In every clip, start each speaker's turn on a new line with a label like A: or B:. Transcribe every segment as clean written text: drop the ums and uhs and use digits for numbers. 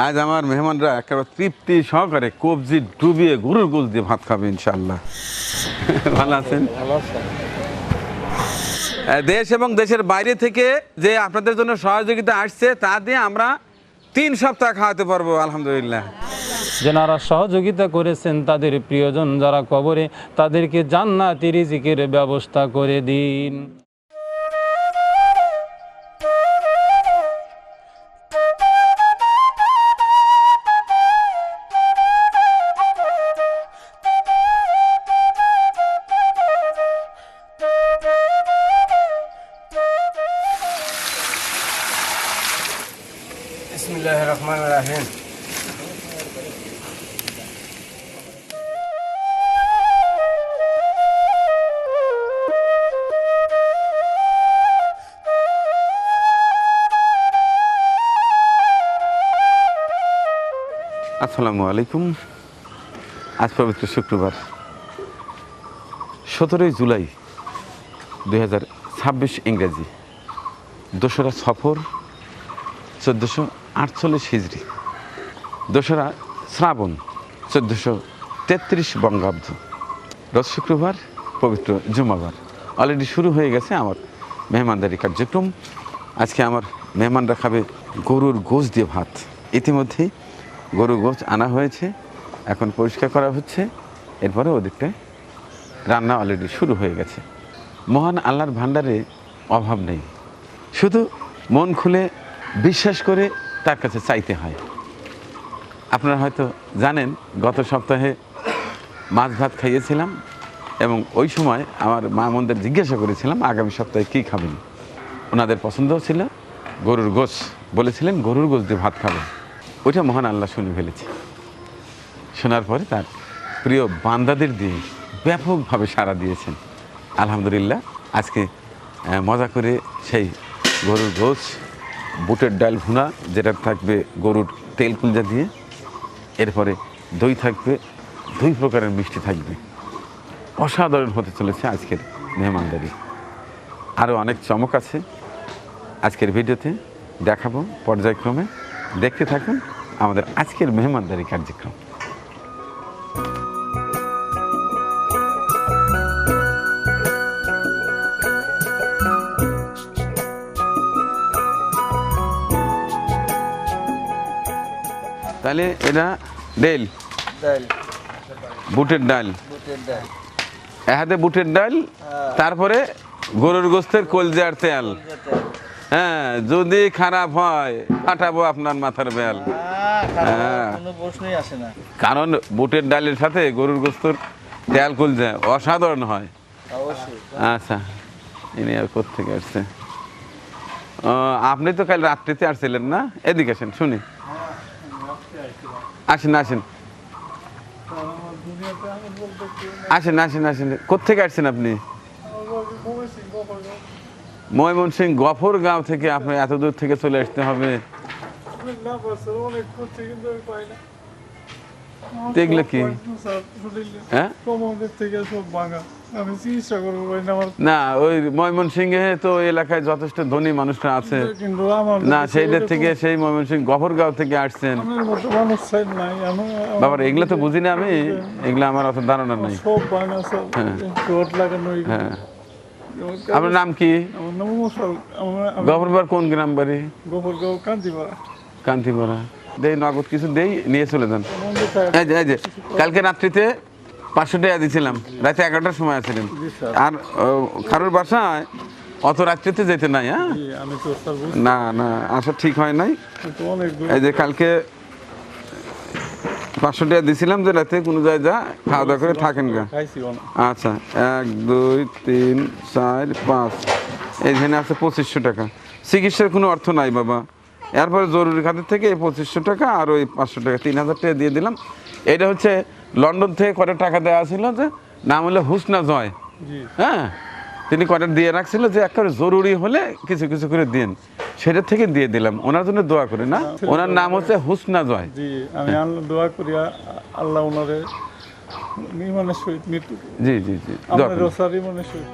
A: আজ আমার মেহমানরা একেবারে তৃপ্তি সহকারে কবজি ডুবিয়ে গরুর গোশ দিয়ে ভাত খাবে ইনশাআল্লাহ। ভালো আছেন? দেশ এবং দেশের বাইরে থেকে যে আপনাদের জন্য সহযোগিতা আসছে তা দিয়ে আমরা 3 সপ্তাহ খাওয়াতে পারবো আলহামদুলিল্লাহ।
B: যারা সহযোগিতা করেছেন তাদের প্রিয়জন যারা কবরে, তাদেরকে জান্নাতি রিজিকের ব্যবস্থা করে দিন।
C: বিসমিল্লাহির রহমানির রহিম।
A: আসসালামু আলাইকুম। আজ পবিত্র শুক্রবার 17 জুলাই 2026 ইংরেজি, 2রা সফর 1448 হিজরি, 2রা শ্রাবণ 1433 বঙ্গাব্দ, রোজ শুক্রবার, পবিত্র জুমাবার। অলরেডি শুরু হয়ে গেছে আমার মেহমানদারি কার্যক্রম। আজকে আমার মেহমানরা খাবে গরুর গোশ দিয়ে ভাত। ইতিমধ্যেই গরুর গোশ আনা হয়েছে, এখন পরিষ্কার করা হচ্ছে, এরপরে ওদিকটায় রান্না অলরেডি শুরু হয়ে গেছে। মহান আল্লাহর ভাণ্ডারে অভাব নেই, শুধু মন খুলে বিশ্বাস করে তার কাছে চাইতে হয়। আপনারা হয়তো জানেন, গত সপ্তাহে মাছ ভাত খাইয়েছিলাম এবং ওই সময় আমার মা বোনদের জিজ্ঞাসা করেছিলাম আগামী সপ্তাহে কী খাবেন। ওনাদের পছন্দও ছিল গরুর গোশ, বলেছিলেন গরুর গোশ দিয়ে ভাত খাবেন। ওইটা মহান আল্লাহ শুনে ফেলেছি। শোনার পরে তার প্রিয় বান্দাদের দিয়ে ব্যাপকভাবে সাড়া দিয়েছেন আলহামদুলিল্লাহ। আজকে মজা করে সেই গরুর গোশ, বুটের ডাল ভুনা, যেটা থাকবে গরুর তেল কুঞ্জা দিয়ে, এরপরে দই থাকবে, 2 প্রকারের মিষ্টি থাকবে। অসাধারণ হতে চলেছে আজকের মেহমানদারি। আরও অনেক চমক আছে আজকের ভিডিওতে, দেখাবো পর্যায়ক্রমে। দেখতে থাকুন আমাদের আজকের মেহমানদারি কার্যক্রম। তাহলে এটা ডাল, বুটের ডাল, হাতে বুটের ডাল, তারপরে গরুর গোশতের কলজার তেল। হ্যাঁ, যদি খারাপ হয় ফাটাবো আপনার মাথার বেল। হ্যাঁ, কারণ বুটের ডালের সাথে গরুর গোশতের তেল কলজা অসাধারণ হয়। আচ্ছা, ইনি আর কোত্থেকে আসছে? আপনি তো কাল রাত্রিতে আসছিলেন না? এদিকে আসেন শুনি। আসেন আসেন আসেন আসেন আসেন। কোত্থেকে আসছেন আপনি? ময়মনসিংহ গফরগাঁও থেকে। আপনি এত দূর থেকে চলে আসতে হবে? দেখলে কি? হ্যাঁ, না, ওই ময়মনসিংহে তো এলাকায় যথেষ্ট ধনী মানুষরা আছে না, সেইটার থেকে সেই ময়মনসিংহ গফরগাঁও থেকে আসছেন। বাবার এগুলো তো বুঝি না আমি, এগুলো আমার অত ধারণা নেই। হ্যাঁ, আপনার নাম কি? গফরগাঁও কোন গ্রাম বাড়ি? কান্তিপাড়া। দেই নগদ কিছু দেই, নিয়ে চলে যান। এই যে কালকে রাত্রিতে 500 টাকা দিয়েছিলাম, রাতে 11টার সময় আসছিলেন। আর কারোর বাসায় অত রাত্রিতে যেতে নাই। হ্যাঁ, না না, আসা ঠিক হয় নাই। এই যে কালকে 500 টাকা দিয়েছিলাম যে রাতে কোনো জায়গায় যা খাওয়া দাওয়া করে থাকেন গা। আচ্ছা, 1 2 3 4 5, এইখানে আছে 2500 টাকা। চিকিৎসার কোনো অর্থ নাই বাবা। এরপরে জরুরি খাতের থেকে এই 2500 টাকা আর ওই 500 টাকা, 3000 টাকা দিয়ে দিলাম। এটা হচ্ছে লন্ডন থেকে কটা টাকা দেওয়া ছিল, যে নাম হলো হুসনা জয়। হ্যাঁ, তিনি কটা দিয়ে রাখছিল যে একেবারে জরুরি হলে কিছু কিছু করে দিন, সেটার থেকে দিয়ে দিলাম। ওনার জন্য দোয়া করে না, ওনার নাম হচ্ছে হুসনা জয়।
D: আমি দোয়া করি আল্লাহ ওনারে ইমানের সহিত মৃত্যু।
A: জি জি জি, দোয়া করি।
D: ইমানের সহিত।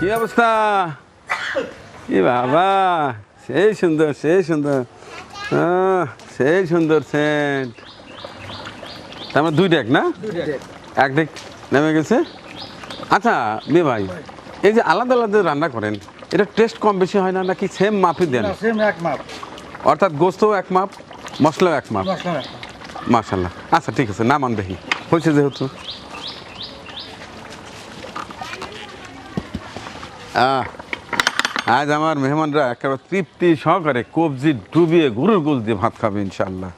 A: কি অবস্থা? কি বাবা, সেই সুন্দর, সেই সুন্দর, সেই সুন্দর সেন্ট। তার মানে 2 ডেক না? 1 ডেক নেমে গেছে। আচ্ছা মেয়ে ভাই, এই যে আলাদা আলাদা রান্না করেন, এটা টেস্ট কম বেশি হয় না নাকি সেম মাপই দেন?
D: সেম এক মাপ,
A: অর্থাৎ গোস্তও 1 মাপ, মশলাও 1 মাপ।
D: মশলা এক মাপ।
A: মাশাল্লাহ। আচ্ছা ঠিক আছে, নামান দেখি হয়েছে যেহেতু। আজ আমার মেহমানরা একেবারে তৃপ্তি সহকারে কবজি ডুবিয়ে গরুর গোশ দিয়ে ভাত খাবে ইনশাল্লাহ।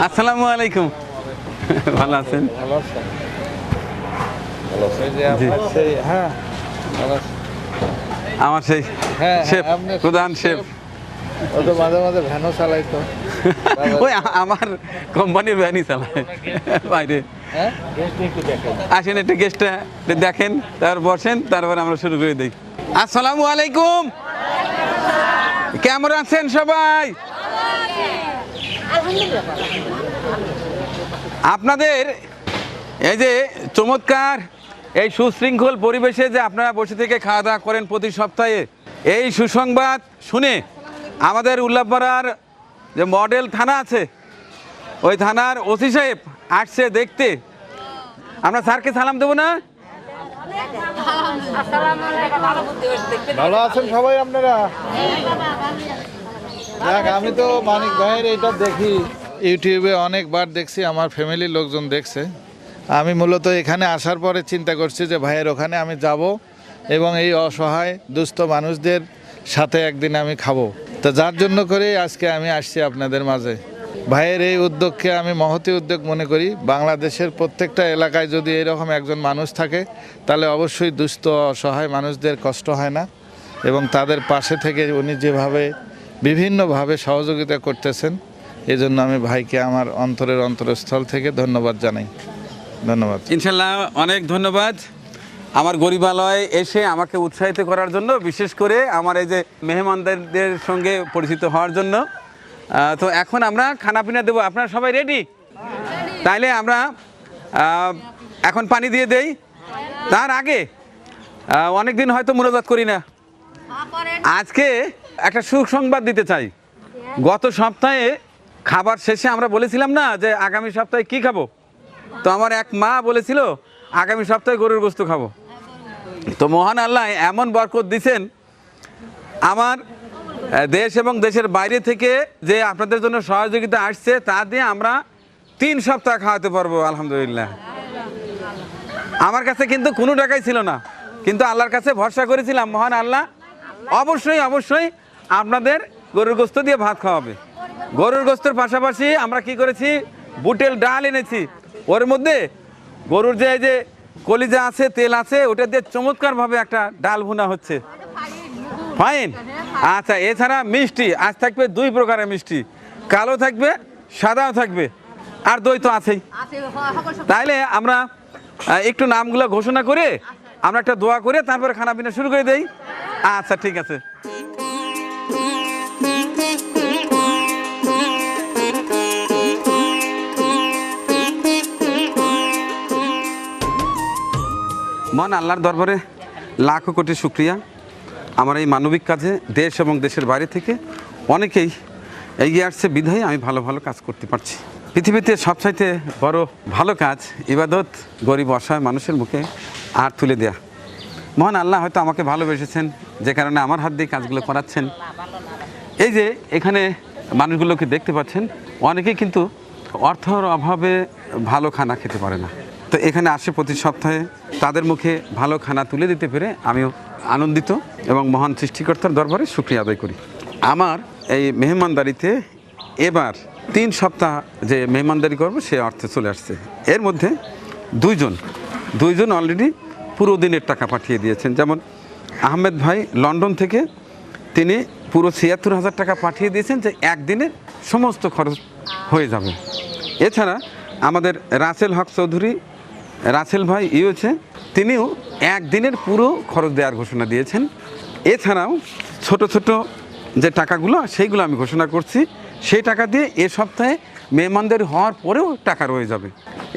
A: আসসালামু আলাইকুম। ভালো আছেন? জি। আমার সেই শেফ, প্রধান শেফ।
C: ও তো মাঝে মাঝে ভ্যানও চালাইতো।
A: ওই আমার কোম্পানির ভ্যানই চালায় বাইরে।
C: হ্যাঁ,
A: আসেন একটু গেস্টটা দেখেন, তারপর বসেন, তারপর আমরা শুরু করে দিই। আসসালামু আলাইকুম, কেমন আছেন সবাই? আপনাদের এই যে চমৎকার এই সুশৃঙ্খল পরিবেশে যে আপনারা বসে থেকে খাওয়া দাওয়া করেন প্রতি সপ্তাহে, এই সুসংবাদ শুনে আমাদের উল্লাপাড়ার যে মডেল থানা আছে, ওই থানার ওসি সাহেব আসছে দেখতে। আমরা স্যারকে সালাম দেবো না?
C: ভালো আছেন সবাই আপনারা? দেখ, আমি তো মানিক ভাইয়ের এটা দেখি ইউটিউবে অনেকবার দেখছি, আমার ফ্যামিলির লোকজন দেখছে। আমি মূলত এখানে আসার পরে চিন্তা করছি যে ভাইয়ের ওখানে আমি যাব এবং এই অসহায় দুস্থ মানুষদের সাথে একদিন আমি খাবো। তো যার জন্য করে আজকে আমি আসছি আপনাদের মাঝে। ভাইয়ের এই উদ্যোগকে আমি মহতী উদ্যোগ মনে করি। বাংলাদেশের প্রত্যেকটা এলাকায় যদি এরকম একজন মানুষ থাকে, তাহলে অবশ্যই দুস্থ অসহায় মানুষদের কষ্ট হয় না এবং তাদের পাশে থেকে উনি যেভাবে বিভিন্নভাবে সহযোগিতা করতেছেন, এই জন্য আমি ভাইকে আমার অন্তরের অন্তরস্থল থেকে ধন্যবাদ জানাই। ধন্যবাদ।
A: ইনশাল্লাহ, অনেক ধন্যবাদ আমার গরিবালয় এসে আমাকে উৎসাহিত করার জন্য, বিশেষ করে আমার এই যে মেহমানদের সঙ্গে পরিচিত হওয়ার জন্য। তো এখন আমরা খানাপিনা দেবো, আপনারা সবাই রেডি? তাইলে আমরা এখন পানি দিয়ে দেই। তার আগে অনেক দিন হয়তো মুনাজাত করি না, আজকে একটা সুসংবাদ দিতে চাই। গত সপ্তাহে খাবার শেষে আমরা বলেছিলাম না যে আগামী সপ্তাহে কি খাবো, তো আমার এক মা বলেছিল আগামী সপ্তাহে গরুর গোশত খাবো। তো মহান আল্লাহ এমন বরকত দিছেন, আমার দেশ এবং দেশের বাইরে থেকে যে আপনাদের জন্য সহযোগিতা আসছে, তা দিয়ে আমরা 3 সপ্তাহ খাওয়াতে পারবো আলহামদুলিল্লাহ। আমার কাছে কিন্তু কোনো টাকাই ছিল না, কিন্তু আল্লাহর কাছে ভরসা করেছিলাম, মহান আল্লাহ অবশ্যই অবশ্যই আপনাদের গরুর গোশত দিয়ে ভাত খাওয়াবে। গরুর গোশতের পাশাপাশি আমরা কি করেছি, বুটের ডাল এনেছি, ওর মধ্যে গরুর যে এই যে কলিজা আছে, তেল আছে, ওটা দিয়ে চমৎকারভাবে একটা ডাল ভুনা হচ্ছে। ফাইন। আচ্ছা, এছাড়া মিষ্টি আজ থাকবে 2 প্রকারের মিষ্টি, কালো থাকবে, সাদাও থাকবে, আর দই তো আছেই। তাইলে আমরা একটু নামগুলো ঘোষণা করে আমরা একটা দোয়া করে তারপরে খানা পিনা শুরু করে দেই। আচ্ছা ঠিক আছে। মহান আল্লাহর দরবারে লাখো কোটি শুকরিয়া, আমার এই মানবিক কাজে দেশ এবং দেশের বাইরে থেকে অনেকেই এগিয়ে আসছে বিধায় আমি ভালো ভালো কাজ করতে পারছি। পৃথিবীতে সবচাইতে বড় ভালো কাজ ইবাদত, গরিব অসহায় মানুষের মুখে আর তুলে দেয়া। মহান আল্লাহ হয়তো আমাকে ভালোবেসেছেন, যে কারণে আমার হাত দিয়ে কাজগুলো করাচ্ছেন। এই যে এখানে মানুষগুলোকে দেখতে পাচ্ছেন, অনেকেই কিন্তু অর্থর অভাবে ভালো খানা খেতে পারে না। তো এখানে আসে প্রতি সপ্তাহে, তাদের মুখে ভালো খানা তুলে দিতে পেরে আমিও আনন্দিত এবং মহান সৃষ্টিকর্তার দরবারে শুকরিয়া আদায় করি। আমার এই মেহমানদারিতে এবার 3 সপ্তাহ যে মেহমানদারি করব সে অর্থে চলে আসছে। এর মধ্যে দুইজন অলরেডি পুরো দিনের টাকা পাঠিয়ে দিয়েছেন। যেমন আহমেদ ভাই লন্ডন থেকে, তিনি পুরো ৭৬,০০০ টাকা পাঠিয়ে দিয়েছেন, যে একদিনের সমস্ত খরচ হয়ে যাবে। এছাড়া আমাদের রাসেল হক চৌধুরী, রাসেল ভাই ইউএসএ, তিনিও একদিনের পুরো খরচ দেওয়ার ঘোষণা দিয়েছেন। এছাড়াও ছোট ছোট যে টাকাগুলো সেইগুলো আমি ঘোষণা করছি, সেই টাকা দিয়ে এ সপ্তাহে মেহমানদের হওয়ার পরেও টাকা রয়ে যাবে।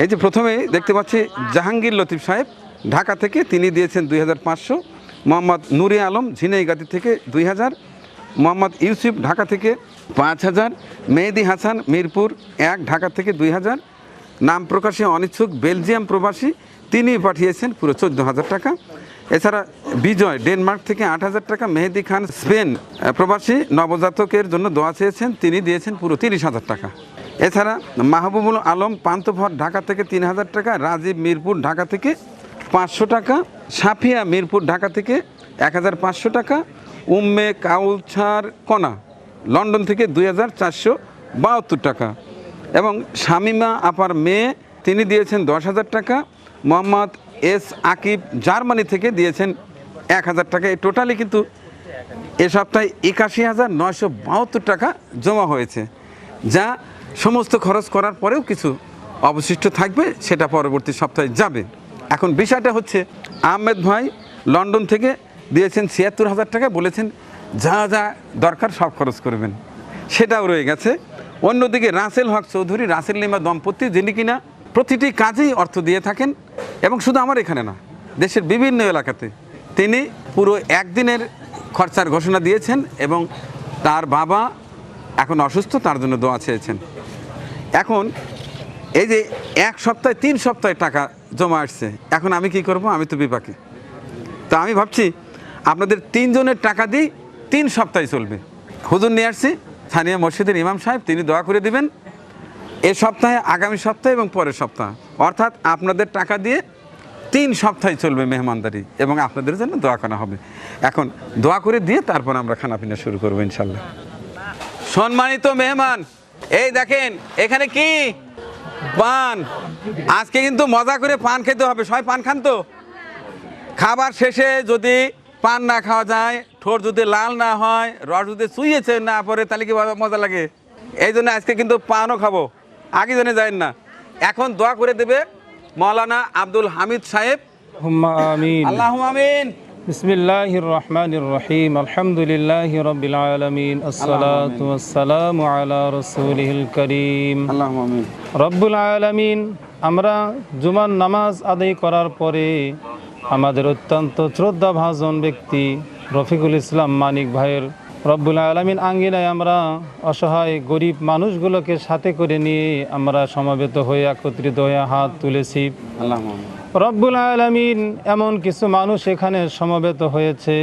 A: এই যে প্রথমেই দেখতে পাচ্ছি জাহাঙ্গীর লতিফ সাহেব ঢাকা থেকে, তিনি দিয়েছেন ২৫০০। মোহাম্মদ নুরে আলম ঝিনাইগাতি থেকে ২০০০। মোহাম্মদ ইউসুফ ঢাকা থেকে ৫,০০০। মেহেদি হাসান মিরপুর ১ ঢাকা থেকে ২০০০। নাম প্রকাশে অনিচ্ছুক বেলজিয়াম প্রবাসী, তিনি পাঠিয়েছেন পুরো ১৪,০০০ টাকা। এছাড়া বিজয় ডেনমার্ক থেকে ৮,০০০ টাকা। মেহেদি খান স্পেন প্রবাসী, নবজাতকের জন্য দোয়া চেয়েছেন, তিনি দিয়েছেন পুরো ৩০,০০০ টাকা। এছাড়া মাহবুবুল আলম পান্থভর ঢাকা থেকে ৩,০০০ টাকা। রাজীব মিরপুর ঢাকা থেকে ৫০০ টাকা। সাফিয়া মিরপুর ঢাকা থেকে ১,৫০০ টাকা। উম্মে কাউছার কণা লন্ডন থেকে ২,৪৭২ টাকা। এবং শামিমা আপার মেয়ে, তিনি দিয়েছেন ১০,০০০ টাকা। মোহাম্মদ এস আকিব জার্মানি থেকে দিয়েছেন ১,০০০ টাকা। এই টোটালি কিন্তু এ সপ্তাহে ৮১,৯৭২ টাকা জমা হয়েছে, যা সমস্ত খরচ করার পরেও কিছু অবশিষ্ট থাকবে, সেটা পরবর্তী সপ্তাহে যাবে। এখন বিষয়টা হচ্ছে, আহমেদ ভাই লন্ডন থেকে দিয়েছেন ৭৬,০০০ টাকা, বলেছেন যা যা দরকার সব খরচ করবেন, সেটাও রয়ে গেছে। অন্যদিকে রাসেল হক চৌধুরী, রাসেল লিমা দম্পতি, যিনি কিনা প্রতিটি কাজেই অর্থ দিয়ে থাকেন, এবং শুধু আমার এখানে না, দেশের বিভিন্ন এলাকাতে, তিনি পুরো একদিনের খরচার ঘোষণা দিয়েছেন এবং তার বাবা এখন অসুস্থ, তার জন্য দোয়া চেয়েছেন। এখন এই যে 1 সপ্তাহে 3 সপ্তাহে টাকা জমা আসছে, এখন আমি কি করব? আমি তো বিপাকে। তা আমি ভাবছি আপনাদের 3 জনের টাকা দিই 3 সপ্তাহে চলবে। হুজুর নিয়ে আসছি, স্থানীয় মসজিদের ইমাম সাহেব, তিনি দোয়া করে দিবেন এ সপ্তাহে, আগামী সপ্তাহে এবং পরের সপ্তাহ, অর্থাৎ আপনাদের টাকা দিয়ে 3 সপ্তাহে চলবে মেহমানদারি, এবং আপনাদের জন্য দোয়া করা হবে। এখন দোয়া করে দিয়ে তারপর আমরা খানাপিনা শুরু করবো ইনশাল্লাহ। সম্মানিত মেহমান, এই দেখেন এখানে কি পান, আজকে কিন্তু মজা করে পান খেতে হবে। সবাই পান খান তো? খাবার শেষে যদি পান না খাওয়া যায়, ঠোঁট যদি লাল না হয়, রস যদি চুইয়েছে না পরে, তাহলে কি মজা লাগে? এই জন্য আজকে কিন্তু পানও খাবো, আগে জেনে যায় না। এখন দোয়া করে দেবে মাওলানা আব্দুল হামিদ সাহেব।
B: আমিন।
A: আল্লাহুম্মা আমিন।
B: বিসমিল্লাহির রহমানির রহিম। আলহামদুলিল্লাহি রাব্বিল আলামিন। আসসালাতু ওয়াসসালামু আলা রাসূলিল কারীম।
A: আল্লাহুম্মা আমিন।
B: রব্বুল আলামিন, আমরা জুমার নামাজ আদায় করার পরে আমাদের অত্যন্ত শ্রদ্ধাভাজন ব্যক্তি রফিকুল ইসলাম মানিক ভাইয়ের রব্বুল আলামিন আঙ্গিনায় আমরা অসহায় গরিব মানুষগুলোকে সাথে করে নিয়ে আমরা সমবেত হয়ে, একত্রিত হয়ে হাত তুলেছি।
A: আল্লাহুম্মা আমিন।
B: রব্বুল আলামিন, এমন কিছু মানুষ এখানে সমবেত হয়েছে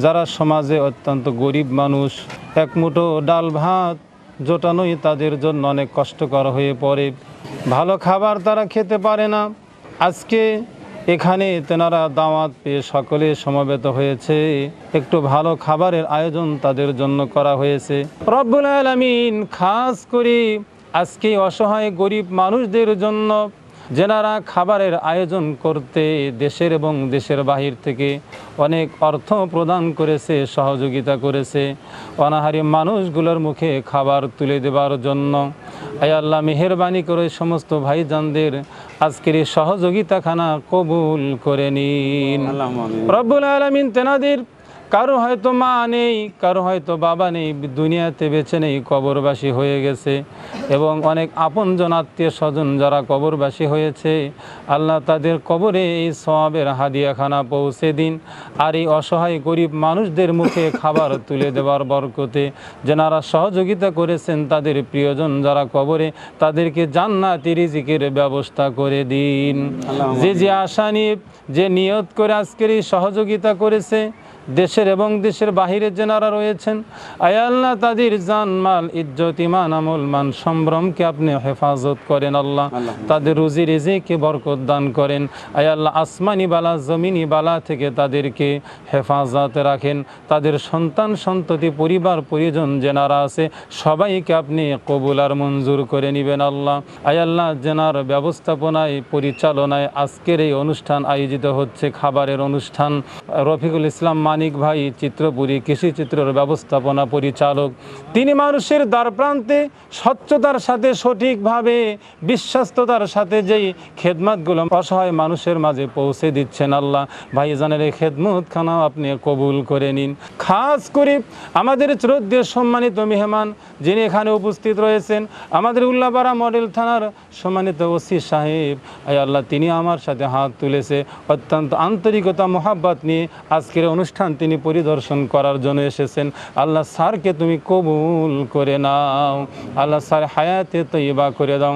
B: যারা সমাজে অত্যন্ত গরিব মানুষ, এক মুঠো ডাল ভাত জোটানোই তাদের জন্য অনেক কষ্টকর হয়ে পড়ে। ভালো খাবার তারা খেতে পারে না। আজকে এখানে তেনারা দাওয়াত পেয়ে সকলে সমবেত হয়েছে, একটু ভালো খাবারের আয়োজন তাদের জন্য করা হয়েছে। রব্বুল আলামিন খাস করে আজকে অসহায় গরিব মানুষদের জন্য যেনারা খাবারের আয়োজন করতে দেশের এবং দেশের বাহির থেকে অনেক অর্থ প্রদান করেছে, সহযোগিতা করেছে অনাহারী মানুষগুলোর মুখে খাবার তুলে দেবার জন্য, আয় আল্লাহ মেহেরবানি করে সমস্ত ভাইজানদের আজকের এই সহযোগিতাখানা কবুল করে নিন। রব্বুল আলামিন তেনাদের কারো হয়তো মা নেই, কারো হয়তো বাবা নেই, দুনিয়াতে বেঁচে নেই, কবরবাসী হয়ে গেছে। এবং অনেক আপনজন আত্মীয় স্বজন যারা কবরবাসী হয়েছে, আল্লাহ তাদের কবরে এই সওয়াবের হাদিয়াখানা পৌঁছে দিন। আর এই অসহায় গরিব মানুষদের মুখে খাবার তুলে দেওয়ার বরকতে যারা সহযোগিতা করেছেন, তাদের প্রিয়জন যারা কবরে, তাদেরকে জান্নাতি রিজিকের ব্যবস্থা করে দিন। যে আশা নিয়ে, যে নিয়ত করে আজকের এই সহযোগিতা করেছে, দেশের এবং দেশের বাহিরের যারা রয়েছেন, আয় আল্লাহ তাদের জান মাল ইজ্জত ইমান আমল মান সম্ভ্রমকে আপনি হেফাজত করেন। আল্লাহ তাদের রুজি রিজিকে বরকত দান করেন। আয় আল্লাহ আসমানি বালা জমিনি বালা থেকে তাদেরকে হেফাজত রাখেন। তাদের সন্তান সন্ততি পরিবার পরিজন যেনারা আছে সবাইকে আপনি কবুল আর মঞ্জুর করে নেবেন। আল্লাহ আয় আল্লাহ যেনার ব্যবস্থাপনায় পরিচালনায় আজকের এই অনুষ্ঠান আয়োজিত হচ্ছে, খাবারের অনুষ্ঠান, রফিকুল ইসলাম মানিক ভাই চিত্রপুরী কৃষি চিত্রের ব্যবস্থাপনা পরিচালক, তিনি মানুষের দ্বারপ্রান্তে স্বচ্ছতার সাথে সঠিকভাবে বিশ্বাস্ততার সাথে যেই খেদমতগুলো অসহায় মানুষের মাঝে পৌঁছে দিচ্ছেন, আল্লাহ ভাইজানের এই খেদমতখানা আপনি কবুল করে নিন। খাস করে আমাদের শ্রদ্ধেয় সম্মানিত মেহমান যিনি এখানে উপস্থিত রয়েছেন, আমাদের উল্লাপাড়া মডেল থানার সম্মানিত ওসি সাহেব, আয় আল্লাহ তিনি আমার সাথে হাত তুলেছে, অত্যন্ত আন্তরিকতা মোহাব্বত নিয়ে আজকের অনুষ্ঠান তিনি পরিদর্শন করার জন্য এসেছেন। আল্লাহ স্যারকে তুমি কবুল করে নাও, আল্লাহ স্যার হায়াতে তৈবা করে দাও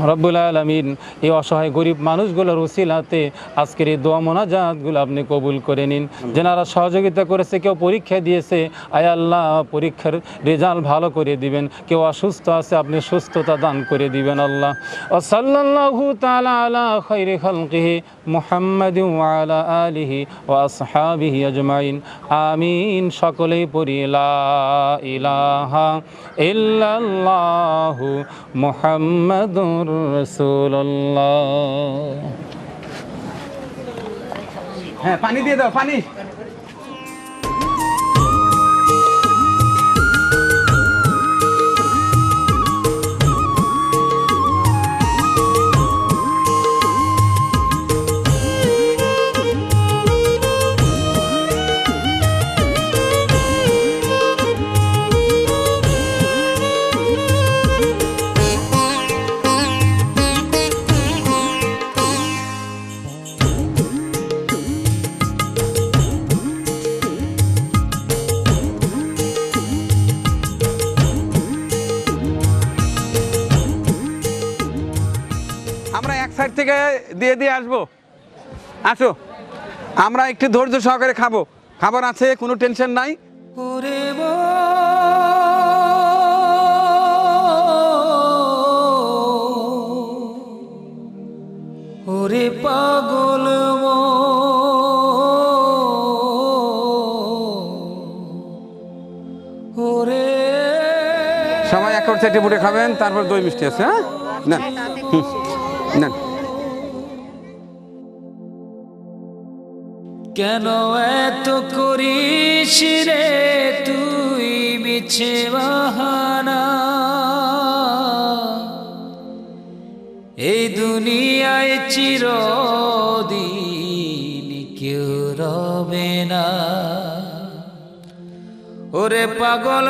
B: রব্বুল আলামিন। এই অসহায় গরিব মানুষগুলোর উসিলাতে আজকের এই দোয়া মোনাজাতগুলো আপনি কবুল করে নিন। যেনারা সহযোগিতা করেছে, কেউ পরীক্ষা দিয়েছে, আয় আল্লাহ পরীক্ষার রেজাল্ট ভালো করে দিবেন। কেউ অসুস্থ আছে, আপনি সুস্থতা দান করে দিবেন। আল্লাহ ও সাল্লাল্লাহু তাআলা আলা খায়রি খালকিহি মুহাম্মাদিন ওয়া আলা আলিহি ওয়া আসহাবিহি আজমাইন, আমিন। সকলেই পড়ি লা ইলাহা ইল্লাল্লাহু মুহাম্মাদুর রাসূলুল্লাহ।
A: হ্যাঁ, পানি দিয়ে দাও, পানি। আমরা এক সাইড থেকে দিয়ে দিয়ে আসবো, আসো। আমরা একটু ধৈর্য সহকারে খাবো, খাবার আছে, কোনো টেনশন নাই।
E: ওরে পাগল ওরে,
A: সবাই এক সাইডে বুটে খাবেন, তারপর দই মিষ্টি আছে। হ্যাঁ না না,
E: কেন এত করিস রে তুই মিছে বাহানা, এই দুনিয়ায় চিরদিন কেউ রবে না। ওরে পাগল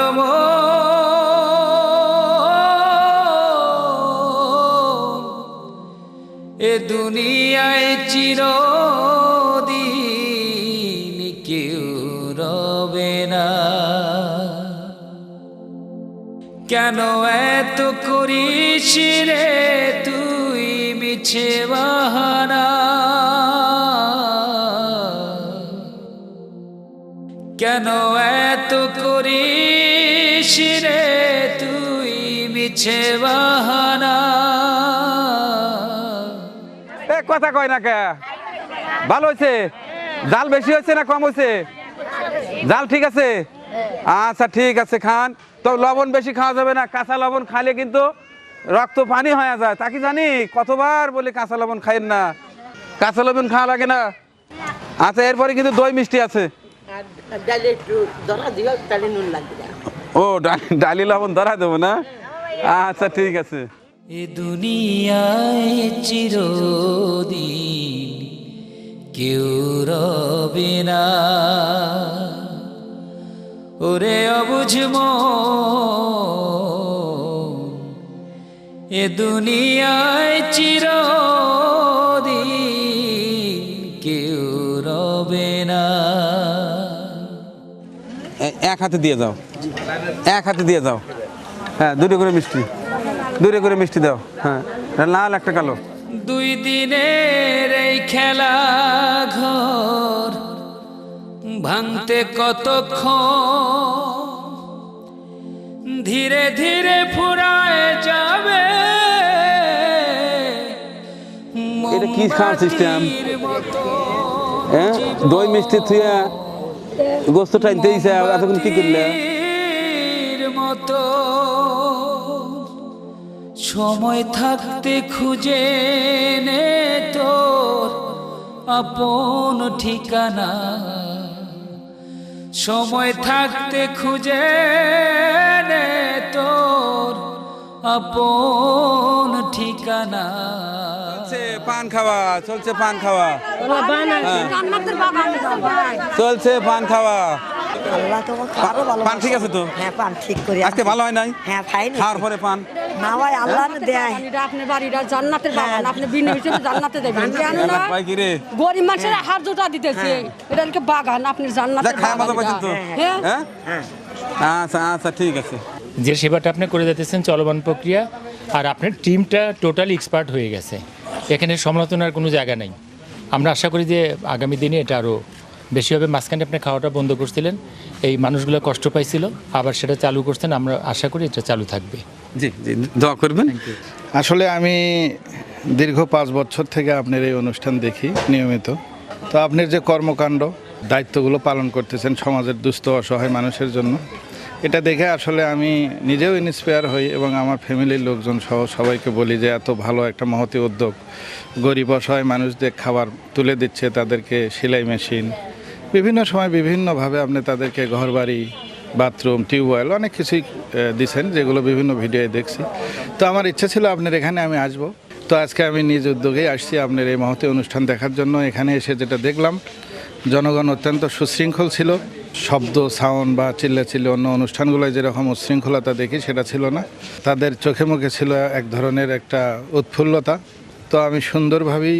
E: এ দুনিয়ায় চিরদিন কেউ রবে না। কেন এত করিস রে তুই মিছে বাহানা, কেন এত করিস রে তুই মিছে বাহানা।
A: কথা কয় না কে? ভালো হয়েছে? জাল বেশি হয়েছে না কম হয়েছে? জাল ঠিক আছে? আচ্ছা ঠিক আছে, খান। তো লবণ বেশি খাওয়া যাবে না, কাঁচা লবণ খাইলে কিন্তু রক্ত পানি হয়ে যায়। তা কি জানি, কতবার বলি কাঁচা লবণ খাইন না, কাঁচা লবণ খাওয়া লাগে না। আচ্ছা, এরপরে কিন্তু দই মিষ্টি আছে। ও ডালি লবণ ধরা দেবো না? আচ্ছা ঠিক আছে।
E: এ দুনিয়ায় চিরদিন কেউ রবে না, ওরে অবুঝ মন, এ দুনিয়ায় চিরদিন কেউ রবে না।
A: এক হাতে দিয়ে যাও, এক হাতে দিয়ে যাও। হ্যাঁ, দুটো করে মিষ্টি, দুটো করে মিষ্টি দাও। হ্যাঁ, লাল একটা কালো।
E: দুই দিনের এই খেলা ঘর ভাঙতে কতক্ষণ, ধীরে ধীরে ফুরায় যাবে
A: এটা কি খাওয়ার সিস্টেম?
E: মোমবাতির মতো
A: হ্যাঁ, দই মিষ্টি থুয়া গোস্ত টাইনতে দিছে, এতক্ষণ কি করলে?
E: মোমবাতির মতো সময় থাকতে খুঁজে নে তোর আপন ঠিকানা, সময় থাকতে খুঁজে নে তোর আপন ঠিকানা।
A: চলছে পান খাওয়া, চলছে পান খাওয়া, চলছে পান খাওয়া।
F: আল্লাহ তোমাকে আরো ভালো
A: পান ঠিক আছে তো?
F: হ্যাঁ, পান ঠিক করে
A: আজকে ভালো হয় নাই?
F: হ্যাঁ, খাইনি।
A: খাওয়ার পরে পান
F: না ভাই, আল্লাহ দেয়।
G: আপনার বাড়িটা জান্নাতের বাগান, আপনি বিনা হিসেবে জান্নাতে দেবেন কেন না?
A: ভাই কি রে?
G: গরিব মানুষের হাত জোটা দিতেছে, এটা কি বাগান, আপনি
A: যা
G: জান্নাতের
A: খায় মজা
G: বাগান
A: পাইছেন তো?
G: হ্যাঁ
A: হ্যাঁ, আচ্ছা আচ্ছা, ঠিক আছে।
H: যে সেবাটা আপনি করে যেতেছেন চলমান প্রক্রিয়া, আর আপনার টিমটা টোটালি এক্সপার্ট হয়ে গেছে, এখানে সমালোচনার কোনো জায়গা নেই। আমরা আশা করি যে আগামী দিনে এটা আরও বেশি হবে। মাঝখানে আপনি খাওয়াটা বন্ধ করছিলেন, এই মানুষগুলো কষ্ট পাইছিল, আবার সেটা চালু করছেন। আমরা আশা করি এটা চালু থাকবে।
A: জি জি, দোয়া করবেন।
C: আসলে আমি দীর্ঘ 5 বছর থেকে আপনার এই অনুষ্ঠান দেখি নিয়মিত। তো আপনার যে কর্মকাণ্ড, দায়িত্বগুলো পালন করতেছেন সমাজের দুস্থ অসহায় মানুষের জন্য, এটা দেখে আসলে আমি নিজেও ইন্সপায়ার হই এবং আমার ফ্যামিলির লোকজন সহ সবাইকে বলি যে এত ভালো একটা মহতী উদ্যোগ, গরিব অসহায় মানুষদের খাবার তুলে দিচ্ছে, তাদেরকে সেলাই মেশিন, বিভিন্ন সময় বিভিন্নভাবে আপনি তাদেরকে ঘরবাড়ি, বাথরুম, টিউবওয়েল অনেক কিছুই দিচ্ছেন, যেগুলো বিভিন্ন ভিডিওয়ে দেখছি। তো আমার ইচ্ছা ছিল আপনার এখানে আমি আসব। তো আজকে আমি নিজ উদ্যোগেই আসছি আপনার এই মহতী অনুষ্ঠান দেখার জন্য। এখানে এসে যেটা দেখলাম, জনগণ অত্যন্ত সুশৃঙ্খল ছিল। শব্দ, সাউন্ড বা চিল্লাচিল্লি অন্য অনুষ্ঠানগুলোয় যেরকম উচ্ছৃঙ্খলতা দেখি সেটা ছিল না। তাদের চোখে মুখে ছিল এক ধরনের একটা উৎফুল্লতা। তো আমি সুন্দরভাবেই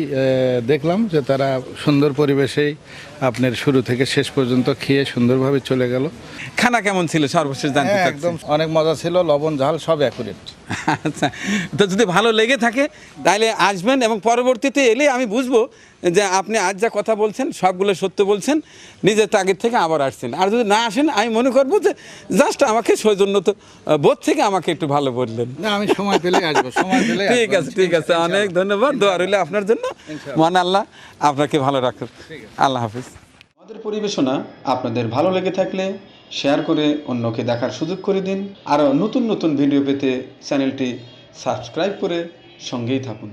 C: দেখলাম যে তারা সুন্দর পরিবেশেই আপনার শুরু থেকে শেষ পর্যন্ত খেয়ে সুন্দরভাবে চলে গেল।
A: খানা কেমন ছিল সর্বশেষ জানতে
C: হ্যাঁ,
A: চাচ্ছি।
C: একদম অনেক মজা ছিল, লবণ ঝাল সব অ্যাকুরেট।
A: আচ্ছা, তো যদি ভালো লেগে থাকে তাহলে আসবেন, এবং পরবর্তীতে এলে আমি বুঝবো যে আপনি আজ যা কথা বলছেন সবগুলো সত্য বলছেন, নিজের তাগিদ থেকে আবার আসছেন। আর যদি না আসেন, আমি মনে করবো যে জাস্ট আমাকে সৌজন্যতা বোধ থেকে আমাকে একটু ভালো বললেন।
C: না, আমি সময় পেলে আসবো, সময় পেলে
A: ঠিক আছে, ঠিক আছে, অনেক ধন্যবাদ। দোয়া রইল আপনার জন্য, মহান আল্লাহ আপনাকে ভালো রাখুন। আল্লাহ হাফিজ। আমাদের পরিবেশনা আপনাদের ভালো লেগে থাকলে শেয়ার করে অন্যকে দেখার সুযোগ করে দিন। আরও নতুন নতুন ভিডিও পেতে চ্যানেলটি সাবস্ক্রাইব করে সঙ্গেই থাকুন।